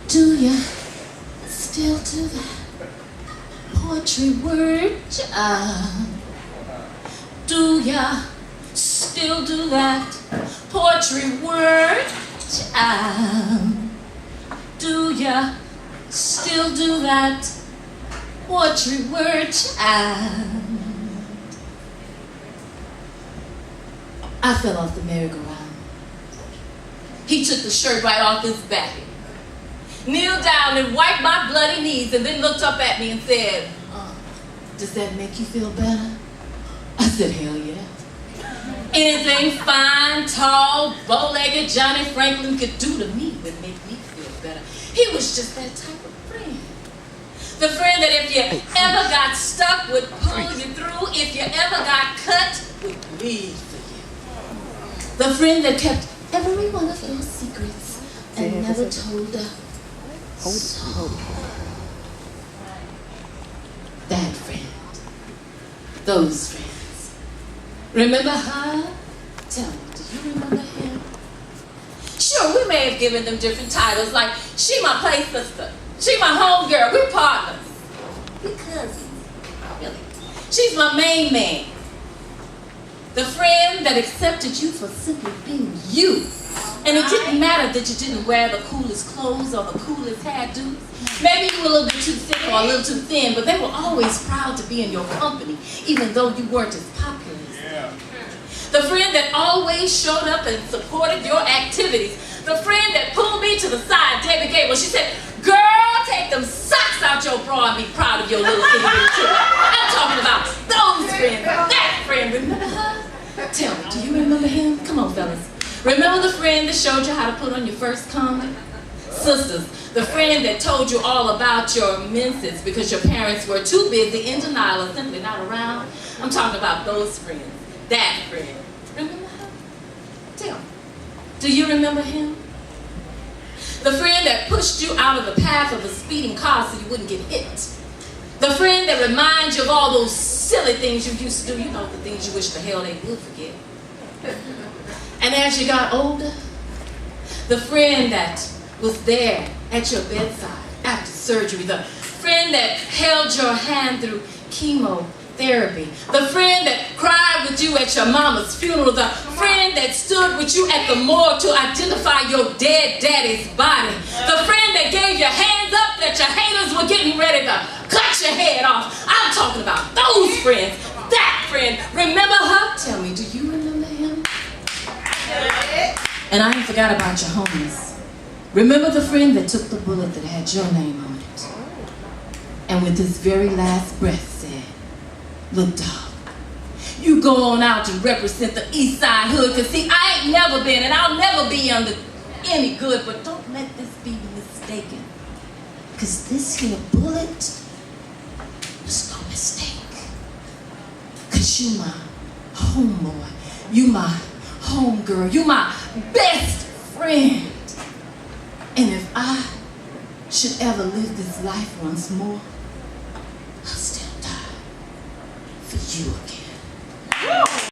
Do ya still do that poetry word job? Do ya still do that poetry word job? Do ya still do that poetry word job? I fell off the merry-go-round. He took the shirt right off his back, kneeled down and wiped my bloody knees, and then looked up at me and said, does that make you feel better? I said, hell yeah. Anything fine, tall, bow-legged Johnny Franklin could do to me would make me feel better. He was just that type of friend. The friend that if you ever got stuck would pull you through, if you ever got cut would bleed for you. The friend that kept every one of your secrets and never told her. That friend. Those friends. Remember her? Tell me, do you remember him? Sure, we may have given them different titles, like she my play sister, she my home girl, we're partners. We're cousins. Really. She's my main man. The friend that accepted you for simply being you. And it didn't matter that you didn't wear the coolest clothes or the coolest hairdos. Maybe you were a little bit too thick or a little too thin, but they were always proud to be in your company, even though you weren't as popular as them. The friend that always showed up and supported your activities. The friend that pulled me to the side, David Gable. She said, girl, take them socks out your bra and be proud of your little itty bitty too. I'm talking about those friends, that friend. Remember her? Tell me, do you remember him? Come on, fellas. Remember the friend that showed you how to put on your first condom? Sisters, the friend that told you all about your menses because your parents were too busy, in denial, or simply not around. I'm talking about those friends, that friend. Remember her? Tell me, do you remember him? The friend that pushed you out of the path of a speeding car so you wouldn't get hit. The friend that reminds you of all those silly things you used to do. You know, the things you wish the hell they would forget. And as you got older, the friend that was there at your bedside after surgery, the friend that held your hand through chemotherapy, the friend that cried with you at your mama's funeral, the friend that stood with you at the morgue to identify your dead daddy's body, the friend that gave your hands up that your haters were getting ready to cut your head off. I'm talking about those friends, that friend. Remember her? Tell me, do you remember him? And I ain't forgot about your homies. Remember the friend that took the bullet that had your name on it, and with his very last breath said, look, dog, you go on out to represent the East Side hood, cause see, I ain't never been and I'll never be under any good, but don't let this be mistaken, cause this here bullet was no mistake, cause you my homeboy, you my homegirl, you my best friend. And if I should ever live this life once more, I'll still die for you again.